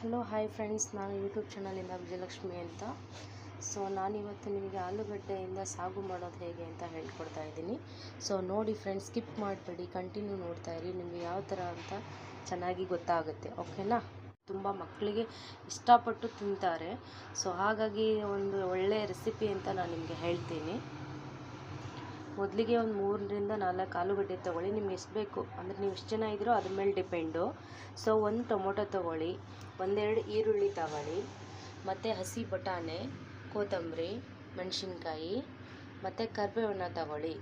Hello hi friends, ನಾನು YouTube ಚಾನಲಿಂದ Vijayalakshmi ಅಂತ. ನಾನಿವತ್ತು ನಿಮಗೆ ಆಲೂಗಡ್ಡೆಯಿಂದ ಸಾಗು ಮಾಡೋದು ಹೇಗೆ ಅಂತ ಹೇಳ್ಕೊಡ್ತಾ ಇದ್ದೀನಿ. ನೋಡಿ ಫ್ರೆಂಡ್ಸ್, ಸ್ಕಿಪ್ ಮಾಡಬೇಡಿ, ಕಂಟಿನ್ಯೂ ನೋಡ್ತಾ ಇರಿ. ನಿಮಗೆ ಯಾವ ಥರ ಅಂತ ಚೆನ್ನಾಗಿ ಗೊತ್ತಾಗುತ್ತೆ, ಓಕೆನಾ? ತುಂಬ ಮಕ್ಕಳಿಗೆ ಇಷ್ಟಪಟ್ಟು ತಿಂತಾರೆ. ಹಾಗಾಗಿ ಒಂದು ಒಳ್ಳೆಯ ರೆಸಿಪಿ ಅಂತ ನಾನು ನಿಮಗೆ ಹೇಳ್ತೀನಿ. ಮೊದಲಿಗೆ ಒಂದು 3ರಿಂದ 4 ಆಲೂಗಡ್ಡೆ ತೊಗೊಳ್ಳಿ. ನಿಮ್ಗೆ ಎಷ್ಟು ಬೇಕು ಅಂದರೆ ನೀವು ಎಷ್ಟು ಜನ ಇದ್ದರೂ ಅದ್ರ ಮೇಲೆ ಡಿಪೆಂಡು. ಒಂದು ಟೊಮೊಟೊ ತೊಗೊಳ್ಳಿ, ಒಂದೆರಡು ಈರುಳ್ಳಿ ತಗೊಳ್ಳಿ, ಮತ್ತು ಹಸಿ ಬಟಾಣೆ, ಕೊತ್ತಂಬರಿ, ಮೆಣಸಿನ್ಕಾಯಿ ಮತ್ತು ಕರಿಬೇವನ್ನ ತಗೊಳ್ಳಿ.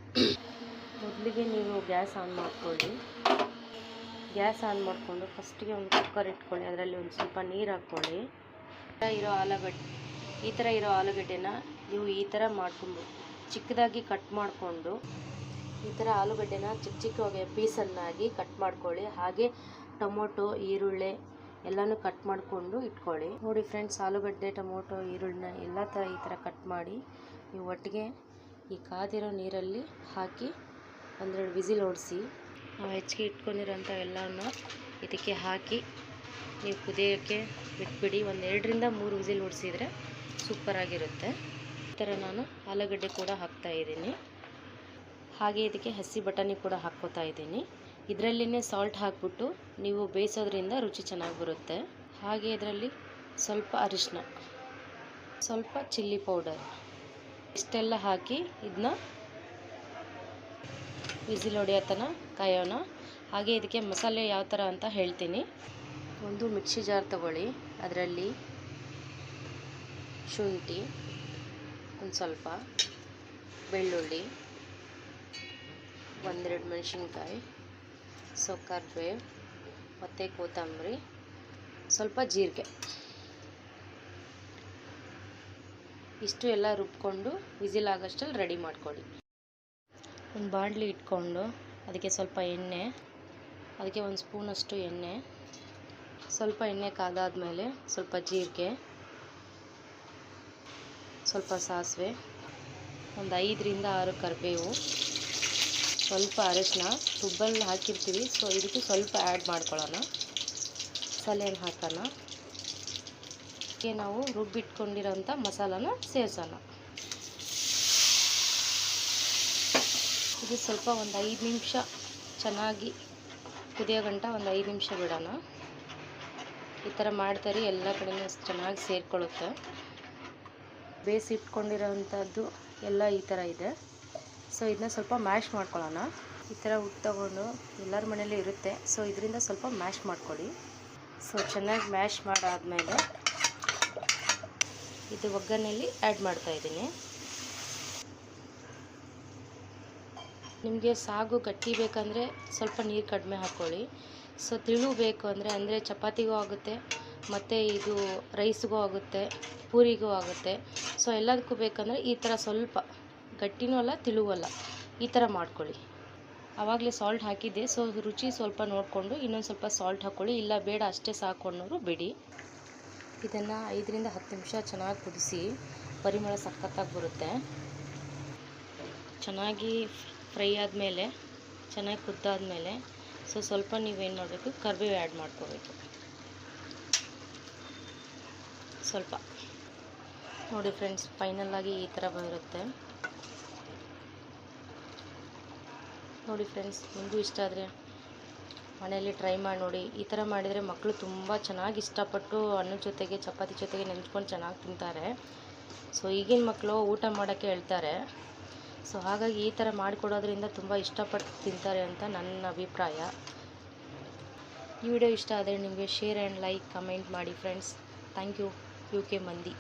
ಮೊದಲಿಗೆ ನೀವು ಗ್ಯಾಸ್ ಆನ್ ಮಾಡ್ಕೊಳ್ಳಿ. ಗ್ಯಾಸ್ ಆನ್ ಮಾಡಿಕೊಂಡು ಫಸ್ಟಿಗೆ ಒಂದು ಕುಕ್ಕರ್ ಇಟ್ಕೊಳ್ಳಿ. ಅದರಲ್ಲಿ ಒಂದು ಸ್ವಲ್ಪ ನೀರು ಹಾಕ್ಕೊಳ್ಳಿ. ಈ ಥರ ಇರೋ ಆಲೂಗಡ್ಡೆನ ನೀವು ಈ ಥರ ಮಾಡ್ಕೊಬೋದು. ಚಿಕ್ಕದಾಗಿ ಕಟ್ ಮಾಡಿಕೊಂಡು ಈ ಥರ ಆಲೂಗಡ್ಡೆನ ಚಿಕ್ಕ ಪೀಸನ್ನಾಗಿ ಕಟ್ ಮಾಡ್ಕೊಳ್ಳಿ. ಹಾಗೆ ಟೊಮೊಟೊ, ಈರುಳ್ಳಿ ಎಲ್ಲನೂ ಕಟ್ ಮಾಡಿಕೊಂಡು ಇಟ್ಕೊಳ್ಳಿ. ನೋಡಿ ಫ್ರೆಂಡ್ಸ್, ಆಲೂಗಡ್ಡೆ, ಟೊಮೊಟೊ, ಈರುಳ್ಳಿನ ಎಲ್ಲ ಥರ ಈ ಥರ ಕಟ್ ಮಾಡಿ ನೀವು ಒಟ್ಟಿಗೆ ಈ ಕಾದಿರೋ ನೀರಲ್ಲಿ ಹಾಕಿ ಒಂದೆರಡು ವಿಸಿಲ್ ಓಡಿಸಿ. ನಾವು ಹೆಚ್ಚಿಗೆ ಇಟ್ಕೊಂಡಿರೋಂಥ ಎಲ್ಲವನ್ನು ಇದಕ್ಕೆ ಹಾಕಿ ನೀವು ಕುದಿಯೋಕ್ಕೆ ಬಿಟ್ಬಿಡಿ. 2ರಿಂದ 3 ವಿಸಿಲ್ ಓಡಿಸಿದರೆ ಸೂಪರಾಗಿರುತ್ತೆ. ಈ ಥರ ನಾನು ಆಲೂಗಡ್ಡೆ ಕೂಡ ಹಾಕ್ತಾಯಿದ್ದೀನಿ. ಹಾಗೆ ಇದಕ್ಕೆ ಹಸಿ ಬಟಾಣಿ ಕೂಡ ಹಾಕ್ಕೋತಾ ಇದ್ದೀನಿ. ಇದರಲ್ಲಿನೇ ಸಾಲ್ಟ್ ಹಾಕ್ಬಿಟ್ಟು ನೀವು ಬೇಯಿಸೋದ್ರಿಂದ ರುಚಿ ಚೆನ್ನಾಗಿ ಬರುತ್ತೆ. ಹಾಗೆ ಇದರಲ್ಲಿ ಸ್ವಲ್ಪ ಅರಿಶಿನ, ಸ್ವಲ್ಪ ಚಿಲ್ಲಿ ಪೌಡರ್ ಇಷ್ಟೆಲ್ಲ ಹಾಕಿ ಇದನ್ನ ವಿಸಿಲ್ ಹೊಡೆಯೋ ತನಕ ಕಾಯೋಣ. ಹಾಗೆ ಇದಕ್ಕೆ ಮಸಾಲೆ ಯಾವ ಥರ ಅಂತ ಹೇಳ್ತೀನಿ. ಒಂದು ಮಿಕ್ಸಿ ಜಾರ್ ತಗೊಳ್ಳಿ. ಅದರಲ್ಲಿ ಶುಂಠಿ, ಒಂದು ಸ್ವಲ್ಪ ಬೆಳ್ಳುಳ್ಳಿ, ಒಂದೆರಡು ಮೆಣಸಿನ್ಕಾಯಿ, ಕರಿಬೇವು ಮತ್ತು ಕೊತ್ತಂಬರಿ, ಸ್ವಲ್ಪ ಜೀರಿಗೆ, ಇಷ್ಟು ಎಲ್ಲ ರುಬ್ಕೊಂಡು ವಿಸಿಲ್ ಆಗೋಷ್ಟಲ್ಲಿ ರೆಡಿ ಮಾಡ್ಕೊಳ್ಳಿ. ಒಂದು ಬಾಣಲಿ ಇಟ್ಕೊಂಡು ಅದಕ್ಕೆ ಸ್ವಲ್ಪ ಎಣ್ಣೆ, ಅದಕ್ಕೆ ಒಂದು ಸ್ಪೂನಷ್ಟು ಎಣ್ಣೆ, ಸ್ವಲ್ಪ ಎಣ್ಣೆ ಕಾದಾದಮೇಲೆ ಸ್ವಲ್ಪ ಜೀರಿಗೆ, ಸ್ವಲ್ಪ ಸಾಸಿವೆ, ಒಂದು 5ರಿಂದ 6 ಕರಿಬೇವು, ಸ್ವಲ್ಪ ಅರಿಶಿನ. ರುಬ್ಬಲ್ಲಿ ಹಾಕಿರ್ತೀವಿ, ಇದಕ್ಕೆ ಸ್ವಲ್ಪ ಆ್ಯಡ್ ಮಾಡ್ಕೊಳ್ಳೋಣ. ಮಸಾಲೆಯನ್ನು ಹಾಕೋಣ. ಇದಕ್ಕೆ ನಾವು ರುಬ್ಬಿಟ್ಕೊಂಡಿರೋಂಥ ಮಸಾಲಾನ ಸೇರಿಸೋಣ. ಇದು ಸ್ವಲ್ಪ ಒಂದು 5 ನಿಮಿಷ ಚೆನ್ನಾಗಿ ಕುದಿಯೋ ಗಂಟ ಒಂದು 5 ನಿಮಿಷ ಬಿಡೋಣ. ಈ ಥರ ಮಾಡ್ತಾರೆ, ಎಲ್ಲ ಕಡೆಯೂ ಚೆನ್ನಾಗಿ ಸೇರಿಕೊಳ್ಳುತ್ತೆ. ಬೇಯಿಸಿಟ್ಕೊಂಡಿರೋವಂಥದ್ದು ಎಲ್ಲ ಈ ಥರ ಇದೆ. ಇದನ್ನ ಸ್ವಲ್ಪ ಮ್ಯಾಶ್ ಮಾಡ್ಕೊಳ್ಳೋಣ. ಈ ಥರ ಉಟ್ಟು ತಗೊಂಡು ಎಲ್ಲರ ಮನೇಲಿ ಇರುತ್ತೆ. ಇದರಿಂದ ಸ್ವಲ್ಪ ಮ್ಯಾಶ್ ಮಾಡ್ಕೊಳ್ಳಿ. ಚೆನ್ನಾಗಿ ಮ್ಯಾಶ್ ಮಾಡಾದಮೇಲೆ ಇದು ಒಗ್ಗರಣೆಯಲ್ಲಿ ಆ್ಯಡ್ ಮಾಡ್ತಾಯಿದ್ದೀನಿ. ನಿಮಗೆ ಸಾಗು ಗಟ್ಟಿ ಬೇಕಂದರೆ ಸ್ವಲ್ಪ ನೀರು ಕಡಿಮೆ ಹಾಕ್ಕೊಳ್ಳಿ. ತಿಳು ಬೇಕು ಅಂದರೆ ಚಪಾತಿಗೂ ಆಗುತ್ತೆ, ಮತ್ತು ಇದು ರೈಸ್ಗೂ ಆಗುತ್ತೆ, ಪೂರಿಗೂ ಆಗುತ್ತೆ. ಎಲ್ಲದಕ್ಕೂ ಬೇಕಂದರೆ ಈ ಥರ ಸ್ವಲ್ಪ ಗಟ್ಟಿನೂ ಅಲ್ಲ, ತಿಳುವೂ ಅಲ್ಲ, ಈ ಥರ ಮಾಡ್ಕೊಳ್ಳಿ. ಆವಾಗಲೇ ಸಾಲ್ಟ್ ಹಾಕಿದ್ದೆ, ರುಚಿ ಸ್ವಲ್ಪ ನೋಡಿಕೊಂಡು ಇನ್ನೊಂದು ಸ್ವಲ್ಪ ಸಾಲ್ಟ್ ಹಾಕ್ಕೊಳ್ಳಿ. ಇಲ್ಲ ಬೇಡ ಅಷ್ಟೇ ಸಾಕು ಅನ್ನೋರು ಬಿಡಿ. ಇದನ್ನು 5ರಿಂದ 10 ನಿಮಿಷ ಚೆನ್ನಾಗಿ ಕುದಿಸಿ, ಪರಿಮಳ ಸಖತ್ತಾಗಿ ಬರುತ್ತೆ. ಚೆನ್ನಾಗಿ ಫ್ರೈ ಆದಮೇಲೆ, ಚೆನ್ನಾಗಿ ಕುದ್ದಾದಮೇಲೆ ಸ್ವಲ್ಪ ನೀವೇನು ಮಾಡಬೇಕು, ಕರಿಬೇವು ಆ್ಯಡ್ ಮಾಡ್ಕೋಬೇಕು ಸ್ವಲ್ಪ. ನೋಡಿ ಫ್ರೆಂಡ್ಸ್, ಫೈನಲಾಗಿ ಈ ಥರ ಬರುತ್ತೆ. ನೋಡಿ ಫ್ರೆಂಡ್ಸ್, ನಿಮಗೂ ಇಷ್ಟ ಆದರೆ ಮನೆಯಲ್ಲಿ ಟ್ರೈ ಮಾಡಿ ನೋಡಿ. ಈ ಥರ ಮಾಡಿದರೆ ಮಕ್ಕಳು ತುಂಬ ಚೆನ್ನಾಗಿ ಇಷ್ಟಪಟ್ಟು ಅನ್ನದ ಜೊತೆಗೆ, ಚಪಾತಿ ಜೊತೆಗೆ ನೆಂಚ್ಕೊಂಡು ಚೆನ್ನಾಗಿ ತಿಂತಾರೆ. ಈಗಿನ ಮಕ್ಕಳು ಊಟ ಮಾಡೋಕ್ಕೆ ಹೇಳ್ತಾರೆ. ಹಾಗಾಗಿ ಈ ಥರ ಮಾಡಿಕೊಡೋದ್ರಿಂದ ತುಂಬ ಇಷ್ಟಪಟ್ಟು ತಿಂತಾರೆ ಅಂತ ನನ್ನ ಅಭಿಪ್ರಾಯ. ಈ ವಿಡಿಯೋ ಇಷ್ಟ ಆದರೆ ನಿಮಗೆ ಶೇರ್ ಆ್ಯಂಡ್ ಲೈಕ್, ಕಮೆಂಟ್ ಮಾಡಿ ಫ್ರೆಂಡ್ಸ್. Thank you. UK ಮಂದಿ.